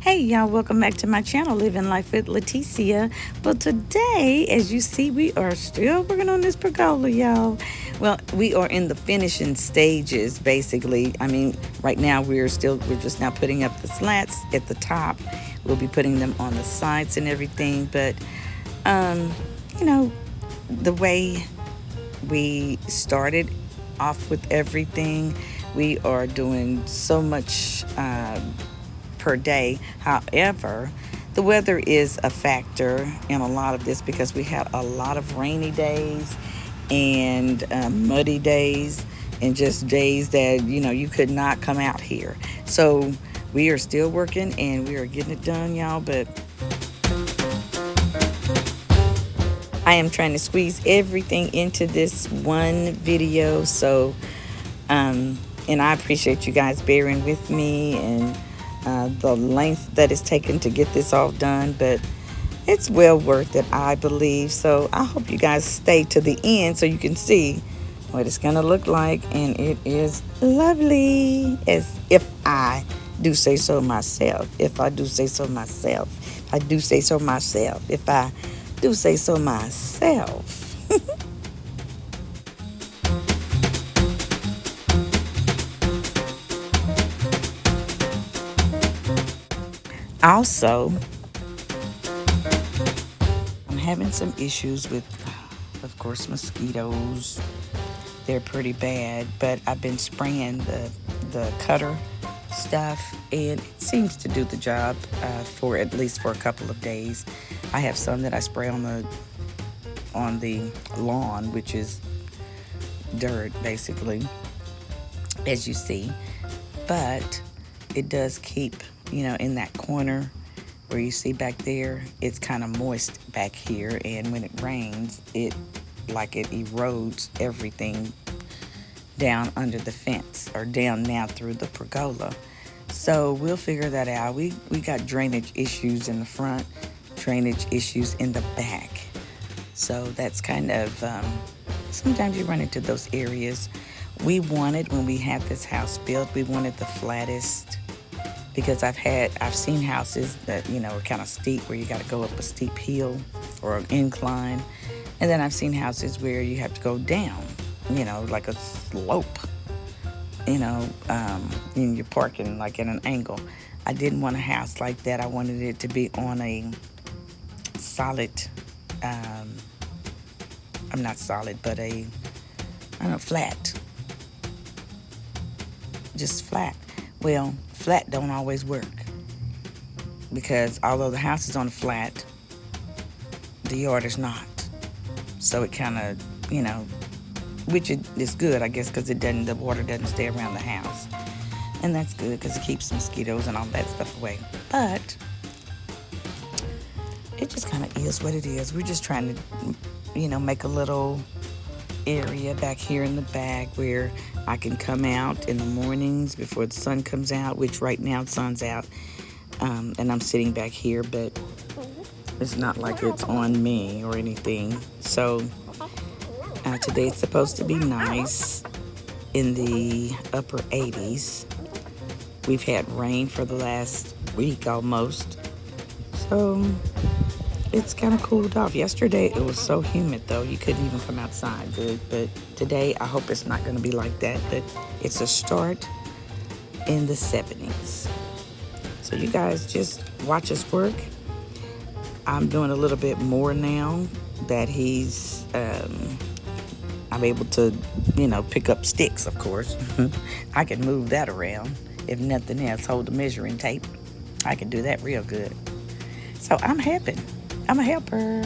Hey y'all, welcome back to my channel, Living Life with Leticia. Well, today, as you see, we are still working on this pergola, y'all. Well, we are in the finishing stages, basically. I mean, right now we're just now putting up the slats at the top. We'll be putting them on the sides and everything, but you know, the way we started off with everything, we are doing so much per day. However, the weather is a factor in a lot of this because we had a lot of rainy days and muddy days and just days that you could not come out here. So we are still working and we are getting it done, y'all, but I am trying to squeeze everything into this one video. So and I appreciate you guys bearing with me and the length that it's taken to get this all done, but it's well worth it, I believe. So I hope you guys stay to the end so you can see what it's gonna look like, and it is lovely, as if I do say so myself. If I do say so myself. I do say so myself. If I do say so myself. Also, I'm having some issues with, of course, mosquitoes. They're pretty bad, but I've been spraying the cutter stuff, and it seems to do the job for at least for a couple of days. I have some that I spray on the lawn, which is dirt basically, as you see, but it does keep, in that corner where you see back there, it's kind of moist back here, and when it rains, it erodes everything down under the fence or down now through the pergola. So we'll figure that out. We got drainage issues in the front, drainage issues in the back. So that's kind of sometimes you run into those areas. When we had this house built, we wanted the flattest, because I've seen houses that are kind of steep, where you got to go up a steep hill or an incline, and then I've seen houses where you have to go down, like a slope, and you're parking like at an angle. I didn't want a house like that. I wanted it to be on a solid, I'm not solid, but flat, just flat. Well, flat don't always work, because although the house is on a flat, the yard is not. So it kind of, which is good, I guess, because the water doesn't stay around the house. And that's good because it keeps mosquitoes and all that stuff away. But it just kind of is what it is. We're just trying to, make a little area back here in the back where I can come out in the mornings before the sun comes out, which right now the sun's out, and I'm sitting back here, but it's not like it's on me or anything. So today it's supposed to be nice, in the upper 80s. We've had rain for the last week almost, so it's kind of cooled off. Yesterday it was so humid though, you couldn't even come outside good. But today I hope it's not going to be like that, but it's a start in the 70s. So you guys just watch us work. I'm doing a little bit more now that he's I'm able to pick up sticks, of course. I can move that around. If nothing else, hold the measuring tape. I can do that real good. So I'm helping. I'm a helper.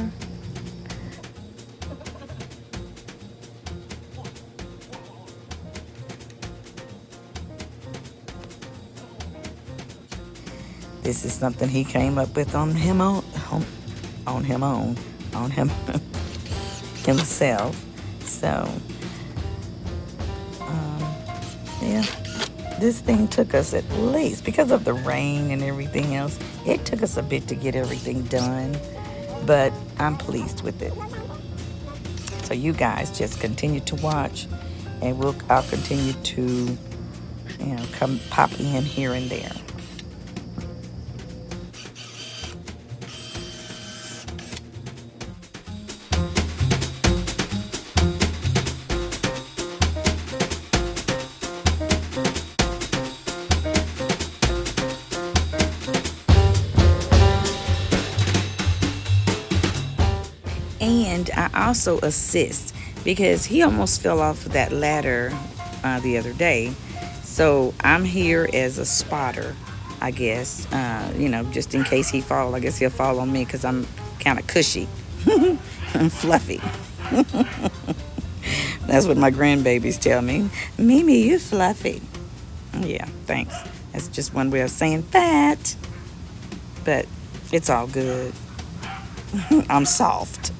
This is something he came up with on him himself. So, yeah, this thing took us, at least because of the rain and everything else, it took us a bit to get everything done, but I'm pleased with it. So you guys just continue to watch, and I'll continue to, come pop in here and there. and I also assist because he almost fell off that ladder the other day. So I'm here as a spotter, I guess. Just in case he fall, I guess he'll fall on me because I'm kind of cushy and fluffy. That's what my grandbabies tell me. Mimi, you fluffy. Yeah, thanks. That's just one way of saying fat. But it's all good. I'm soft.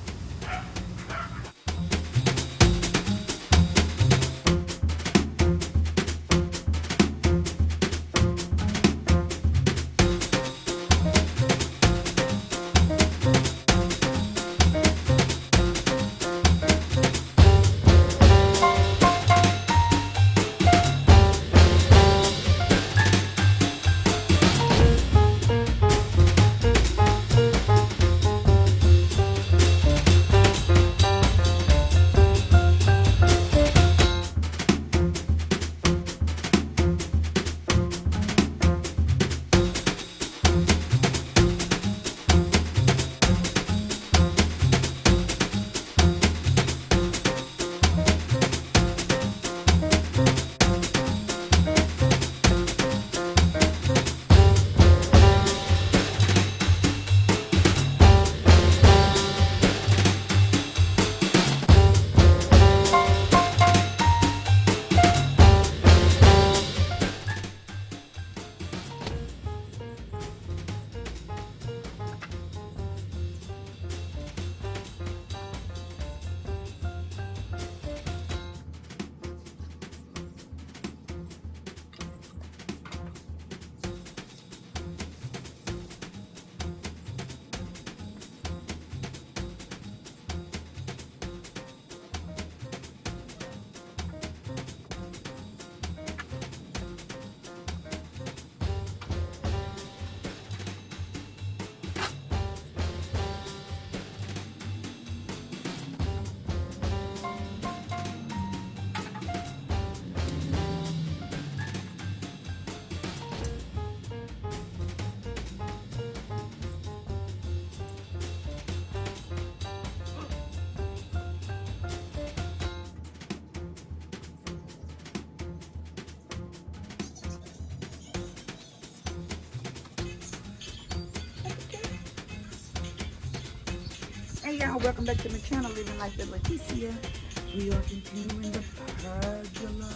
Hey y'all, welcome back to my channel, Living Life with Leticia. We are continuing the pergola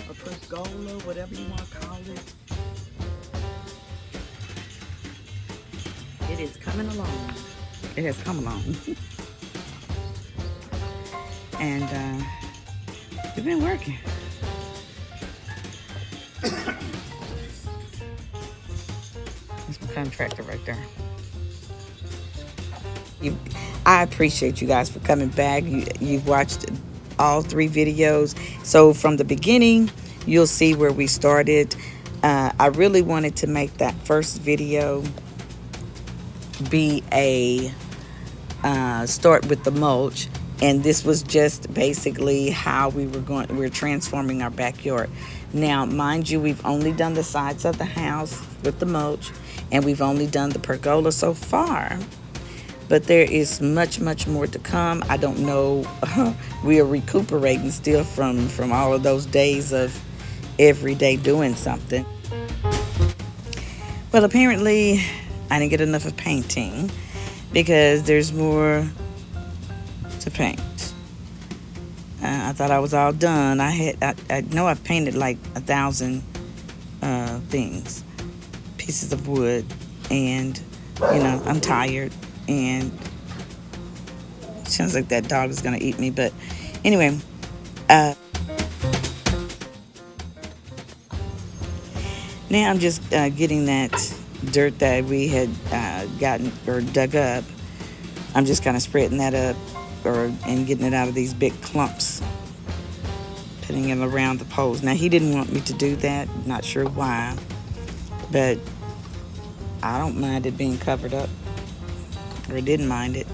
or pergola, whatever you want to call it. It is coming along. It has come along. And we've been working. That's my contractor right there. I appreciate you guys for coming back. You've watched all 3 videos. So from the beginning, you'll see where we started. I really wanted to make that first video be a start with the mulch. And this was just basically how we're transforming our backyard. Now, mind you, we've only done the sides of the house with the mulch, and we've only done the pergola so far. But there is much, much more to come. I don't know. We are recuperating still from all of those days of every day doing something. Well, apparently, I didn't get enough of painting because there's more to paint. I thought I was all done. I know I've painted like 1,000 things, pieces of wood, and I'm tired. And it sounds like that dog is gonna eat me, but anyway, now I'm just getting that dirt that we had gotten or dug up. I'm just kind of spreading that up and getting it out of these big clumps, putting it around the poles. Now he didn't want me to do that, not sure why, but I don't mind it being covered up. Or didn't mind it.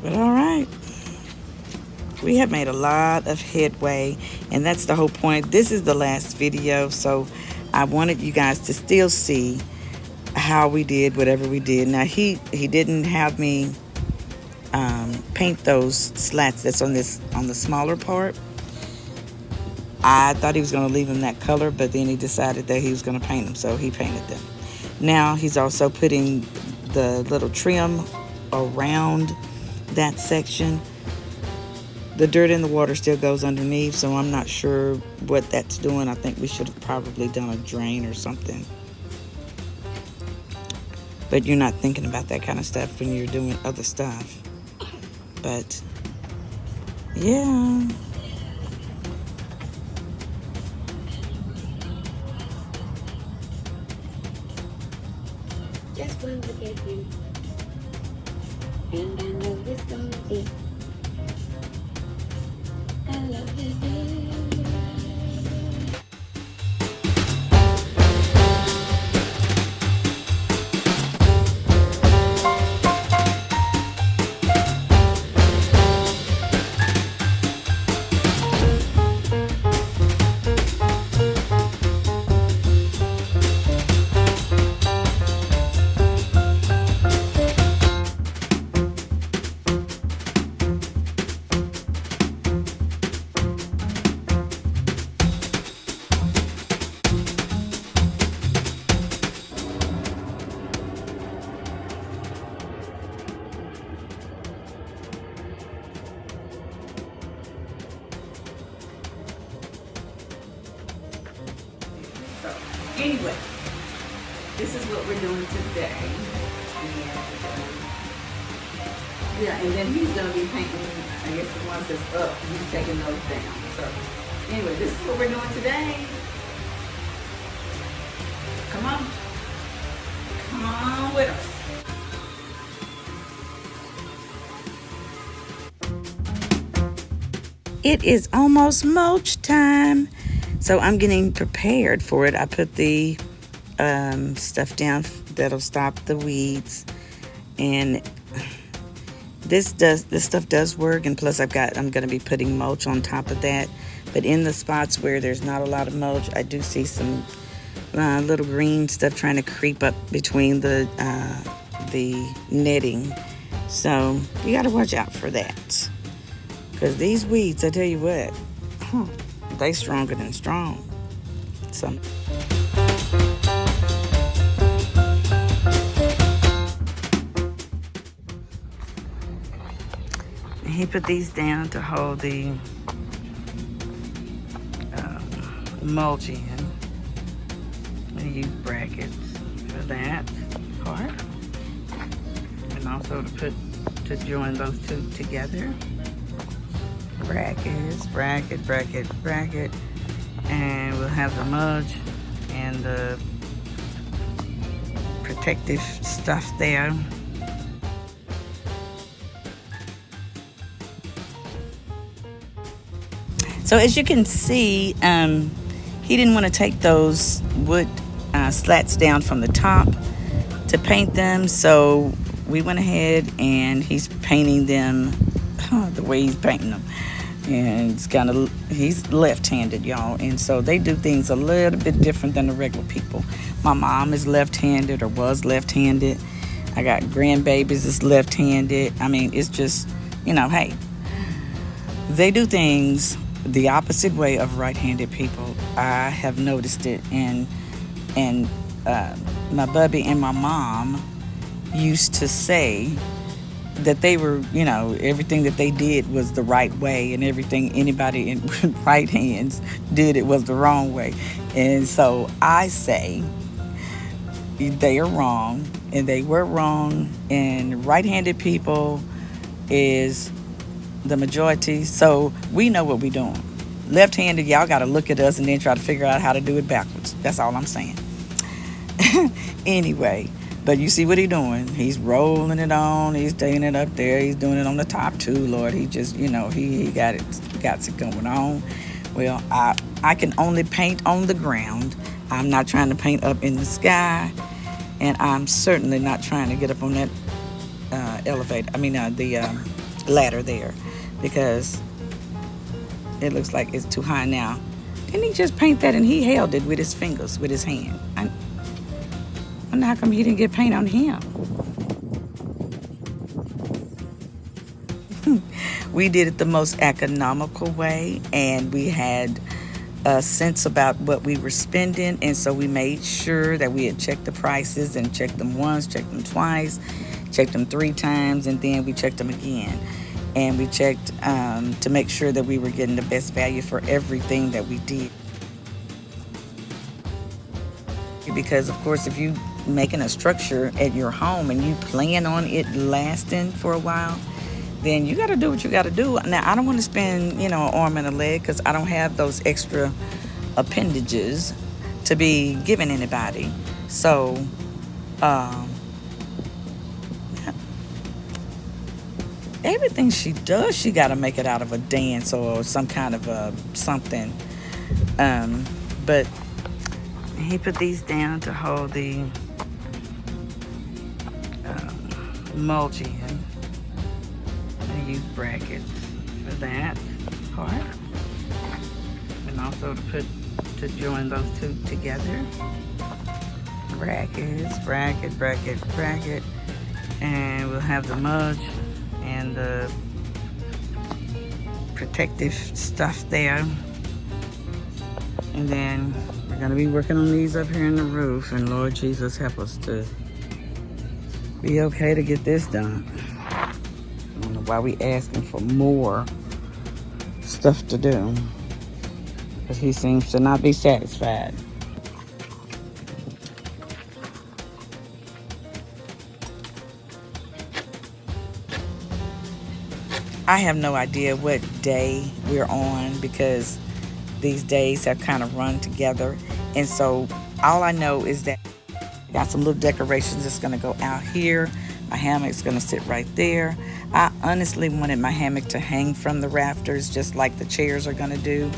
But all right. We have made a lot of headway, and that's the whole point. This is the last video, so I wanted you guys to still see how we did whatever we did. Now he didn't have me paint those slats that's on the smaller part. I thought he was going to leave them that color, but then he decided that he was going to paint them, so he painted them. Now he's also putting the little trim around that section. The dirt in the water still goes underneath, so I'm not sure what that's doing. I think we should have probably done a drain or something. But you're not thinking about that kind of stuff when you're doing other stuff. But, yeah. Just one look at you, and I know it's gonna be. I love you, baby. Anyway, this is what we're doing today. And then he's going to be painting, I guess the ones that's up, he's taking those down. So, anyway, this is what we're doing today. Come on. Come on with us. It is almost mulch time. So I'm getting prepared for it. I put the stuff down that'll stop the weeds, and this stuff does work. And plus, I'm going to be putting mulch on top of that. But in the spots where there's not a lot of mulch, I do see some little green stuff trying to creep up between the netting. So you got to watch out for that, because these weeds, I tell you what. They stronger than strong. So he put these down to hold the mulch in. I use brackets for that part, and also to join those two together. Brackets, bracket, and we'll have the mulch and the protective stuff there. So as you can see, he didn't want to take those wood slats down from the top to paint them, so we went ahead and he's painting them the way he's painting them. And he's left-handed, y'all, and so they do things a little bit different than the regular people. My mom is left-handed, or was left-handed. I got grandbabies that's left-handed. I mean, it's just, hey, they do things the opposite way of right-handed people. I have noticed it, and my bubby and my mom used to say that they were, everything that they did was the right way, and everything anybody in right hands did, it was the wrong way. And so I say they are wrong, and they were wrong, and right-handed people is the majority, so we know what we're doing. Left-handed, y'all got to look at us and then try to figure out how to do it backwards. That's all I'm saying. Anyway, but you see what he's doing. He's rolling it on. He's taking it up there. He's doing it on the top too, Lord. He just, he got it going on. Well, I can only paint on the ground. I'm not trying to paint up in the sky, and I'm certainly not trying to get up on that the ladder there, because it looks like it's too high now. Didn't he just paint that and he held it with his fingers, with his hand? I wonder how come he didn't get paint on him. We did it the most economical way, and we had a sense about what we were spending, and so we made sure that we had checked the prices and checked them once, checked them twice, checked them 3 times, and then we checked them again. And we checked to make sure that we were getting the best value for everything that we did. Because of course, if you making a structure at your home and you plan on it lasting for a while, then you got to do what you got to do. Now, I don't want to spend, an arm and a leg, because I don't have those extra appendages to be giving anybody. So, everything she does, she got to make it out of a dance or some kind of a something. But he put these down to hold the mulch in. I use brackets for that part, and also to join those two together. Brackets, bracket, and we'll have the mulch and the protective stuff there. And then we're gonna be working on these up here in the roof, and Lord Jesus, help us to be okay to get this done. I don't know why we asking for more stuff to do, but he seems to not be satisfied. I have no idea what day we're on, because these days have kind of run together. And so all I know is that I got some little decorations that's going to go out here. My hammock's going to sit right there. I honestly wanted my hammock to hang from the rafters, just like the chairs are going to do.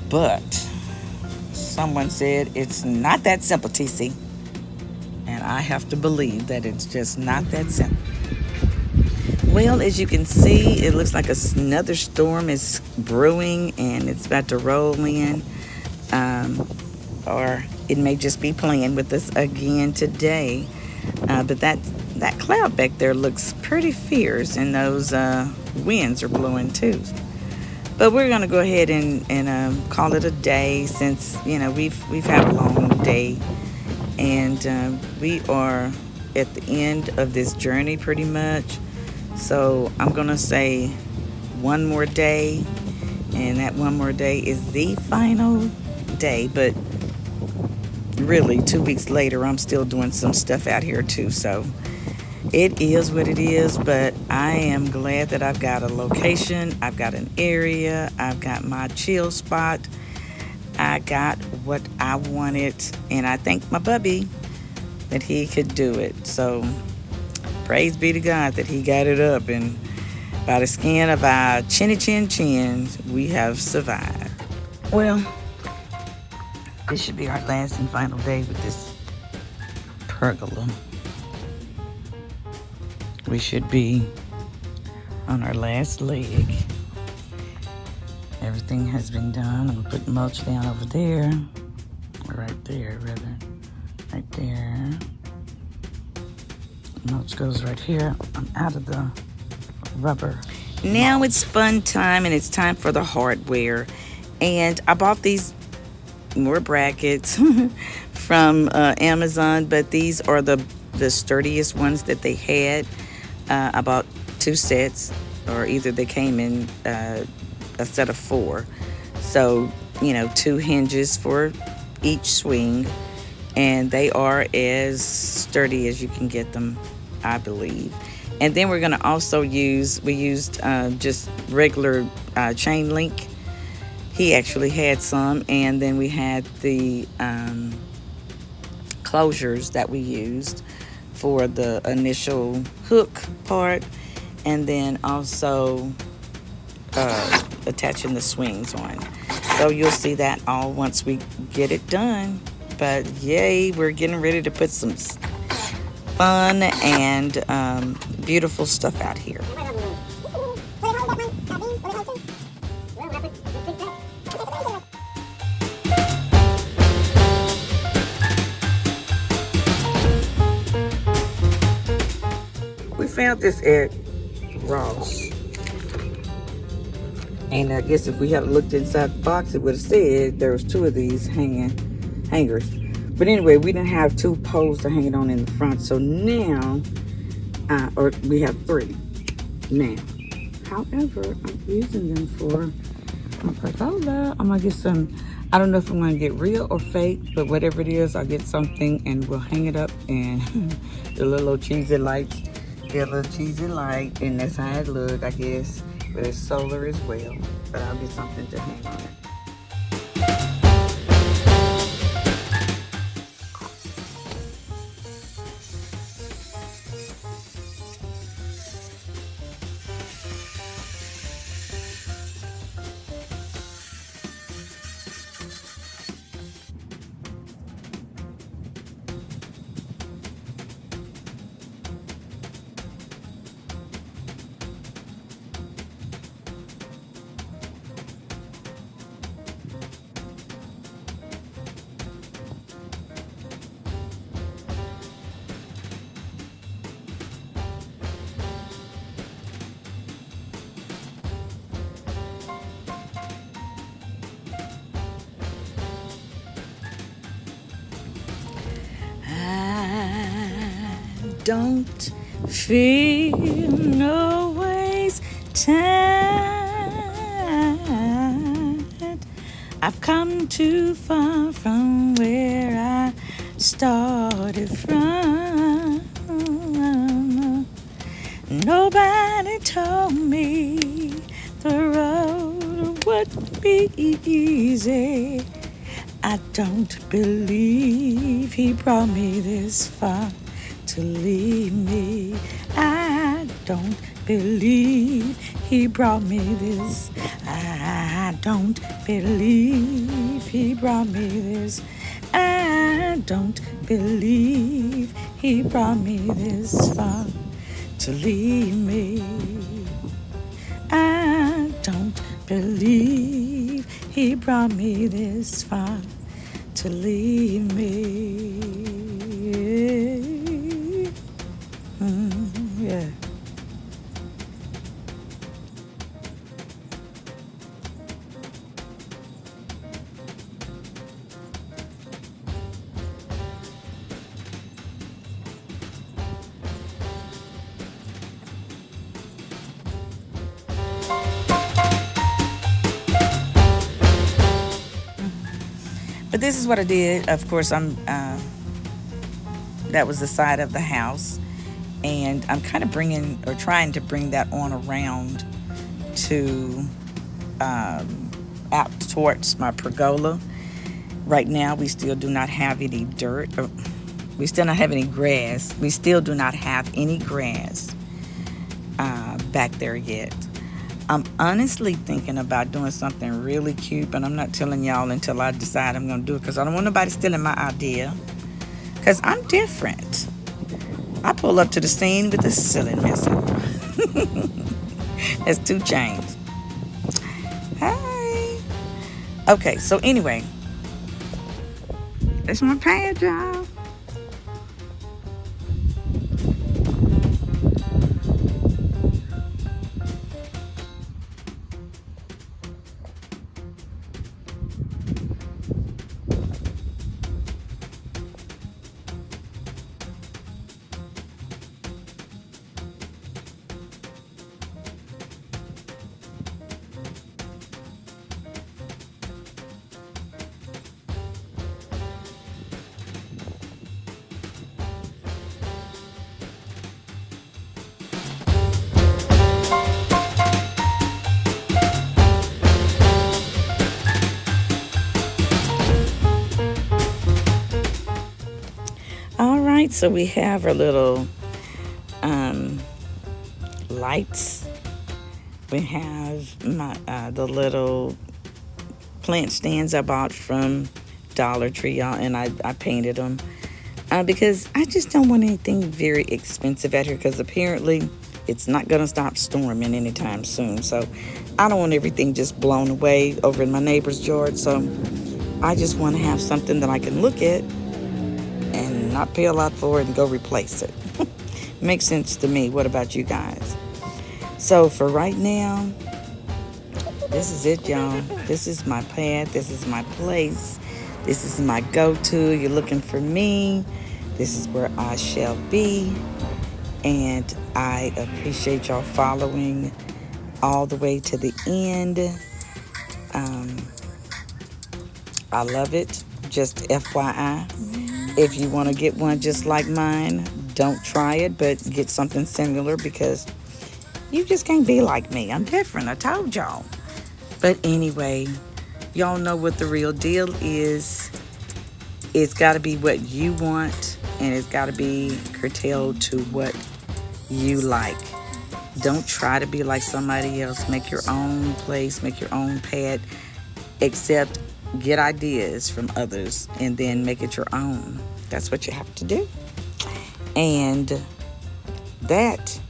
But someone said it's not that simple, TC. And I have to believe that it's just not that simple. Well, as you can see, it looks like another storm is brewing, and it's about to roll in. Or it may just be playing with us again today. But that cloud back there looks pretty fierce, and those winds are blowing too. But we're gonna go ahead and call it a day, since we've had a long day, and we are at the end of this journey pretty much. So I'm gonna say one more day, and that one more day is the final day. But really, 2 weeks later, I'm still doing some stuff out here too. So it is what it is. But I am glad that I've got a location, I've got an area, I've got my chill spot, I got what I wanted, and I thank my bubby that he could do it. So praise be to God that he got it up, and by the skin of our chins, we have survived. Well, this should be our last and final day with this pergola. We should be on our last leg. Everything has been done. I'm gonna put mulch down over there, right there rather, right there. Mulch goes right here. I'm out of the rubber. Now it's fun time, and it's time for the hardware. And I bought these more brackets from Amazon, but these are the sturdiest ones that they had. I bought 2 sets, or either they came in a set of 4. So 2 hinges for each swing, and they are as sturdy as you can get them, I believe. And then we're going to also used just regular chain link. He actually had some, and then we had the closures that we used for the initial hook part, and then also attaching the swings on. So you'll see that all once we get it done. But yay, we're getting ready to put some fun and beautiful stuff out here. We found this at Ross. And I guess if we had looked inside the box, it would have said there was 2 of these hangers. But anyway, we didn't have 2 poles to hang it on in the front. So now, or we have 3 now. However, I'm using them for my pergola. I'm gonna get some, I don't know if I'm gonna get real or fake, but whatever it is, I'll get something and we'll hang it up, and the little cheesy lights, get a little cheesy light, and that's how it look, I guess. But it's solar as well, but I'll get something to hang on it. Don't feel no waste time. I've come too far from where I started from. Nobody told me the road would be easy. I don't believe he brought me this far to leave me. I don't believe he brought me this. I don't believe he brought me this. I don't believe he brought me this far to leave me. I don't believe he brought me this far to leave me. Yeah. But this is what I did. Of course, that was the side of the house, and I'm kind of trying to bring that on around to out towards my pergola. Right now, we still do not have any dirt. We still not have any grass. We still do not have any grass back there yet. I'm honestly thinking about doing something really cute, but I'm not telling y'all until I decide I'm going to do it, because I don't want nobody stealing my idea, because I'm different. I pull up to the scene with a silliness. That's 2 chains. Hi. Okay, so anyway, that's my pad, y'all. All right, so we have our little lights. We have the little plant stands I bought from Dollar Tree, y'all, and I painted them because I just don't want anything very expensive out here, because apparently it's not going to stop storming anytime soon. So I don't want everything just blown away over in my neighbor's yard. So I just want to have something that I can look at and not pay a lot for it and go replace it. Makes sense to me. What about you guys? So for right now, this is it, y'all. This is my path. This is my place. This is my go-to. You're looking for me. This is where I shall be. And I appreciate y'all following all the way to the end. I love it. Just FYI. If you want to get one just like mine, don't try it, but get something similar because you just can't be like me. I'm different. I told y'all. But anyway, y'all know what the real deal is. It's got to be what you want, and it's got to be curtailed to what you like. Don't try to be like somebody else. Make your own place, make your own path, except get ideas from others and then make it your own. That's what you have to do. And that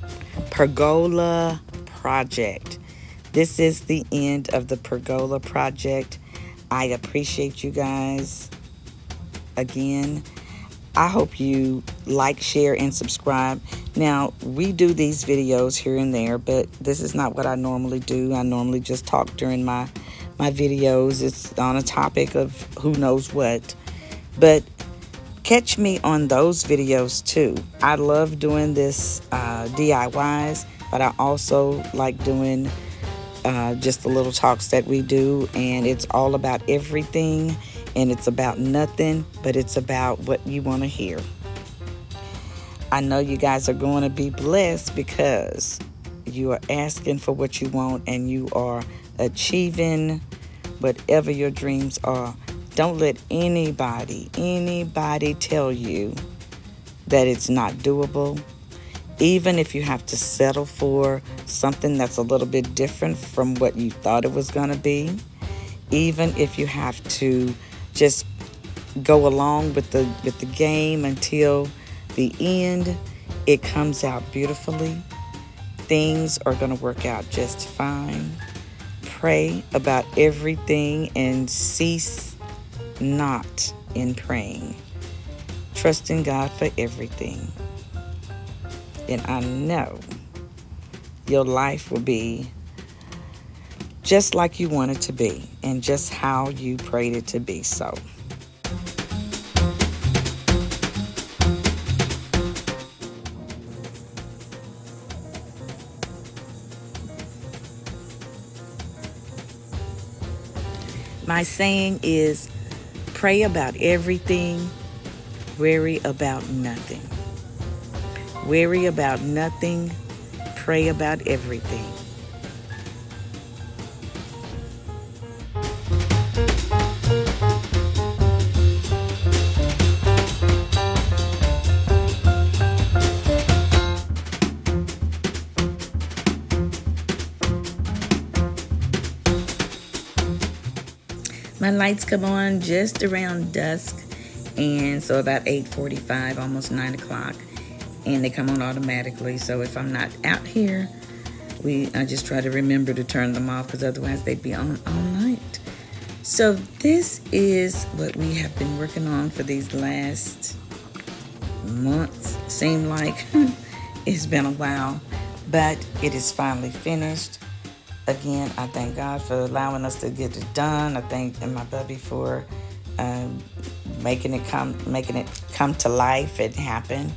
Pergola Project. This is the end of the Pergola Project. I appreciate you guys again. I hope you like, share, and subscribe. Now, we do these videos here and there, but this is not what I normally do. I normally just talk during my videos. It's on a topic of who knows what. But catch me on those videos too. I love doing this DIYs, but I also like doing just the little talks that we do, and it's all about everything, and it's about nothing, but it's about what you want to hear. I know you guys are going to be blessed because you are asking for what you want and you are achieving whatever your dreams are. Don't let anybody tell you that it's not doable. Even if you have to settle for something that's a little bit different from what you thought it was going to be, even if you have to just go along with the game until the end, it comes out beautifully. Things are going to work out just fine. Pray about everything and cease not in praying. Trust in God for everything. And I know your life will be just like you want it to be and just how you prayed it to be. So, my saying is pray about everything, worry about nothing. Worry about nothing, pray about everything. My lights come on just around dusk, and so about 8:45, almost 9 o'clock. And they come on automatically. So if I'm not out here, I just try to remember to turn them off because otherwise they'd be on all night. So this is what we have been working on for these last months. Seem like it's been a while, but it is finally finished. Again, I thank God for allowing us to get it done. I thank my bubby for making it come to life and happen.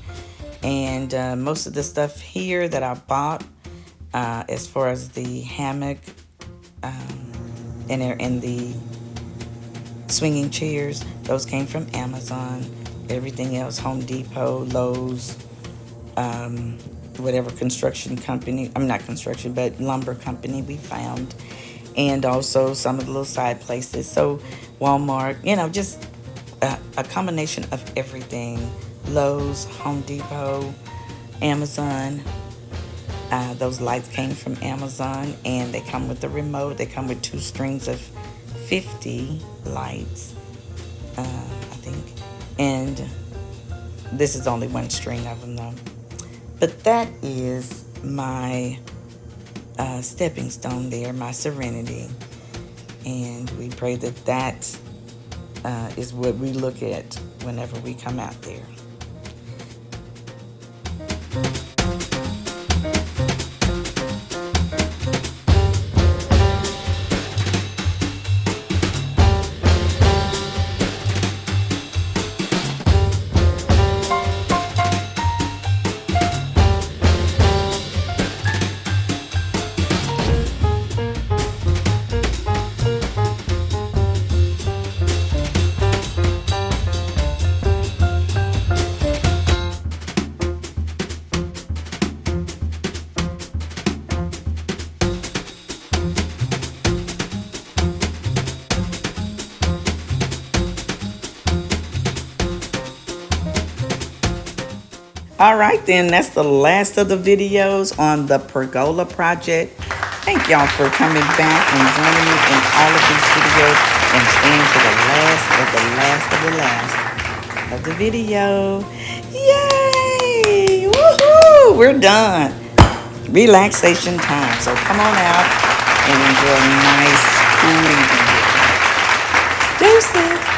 And most of the stuff here that I bought, as far as the hammock and the swinging chairs, those came from Amazon. Everything else, Home Depot, Lowe's, whatever construction company, I'm not construction, but lumber company we found. And also some of the little side places. So Walmart, just a combination of everything. Lowe's, Home Depot, Amazon. Those lights came from Amazon, and they come with the remote. They come with 2 strings of 50 lights, I think. And this is only 1 string of them, though. But that is my stepping stone there, my serenity. And we pray that is what we look at whenever we come out there. All right, then, that's the last of the videos on the Pergola Project. Thank y'all for coming back and joining me in all of these videos and staying to the last of the last of the last of the video. Yay! Woohoo! We're done. Relaxation time. So come on out and enjoy a nice, cool evening. Deuces.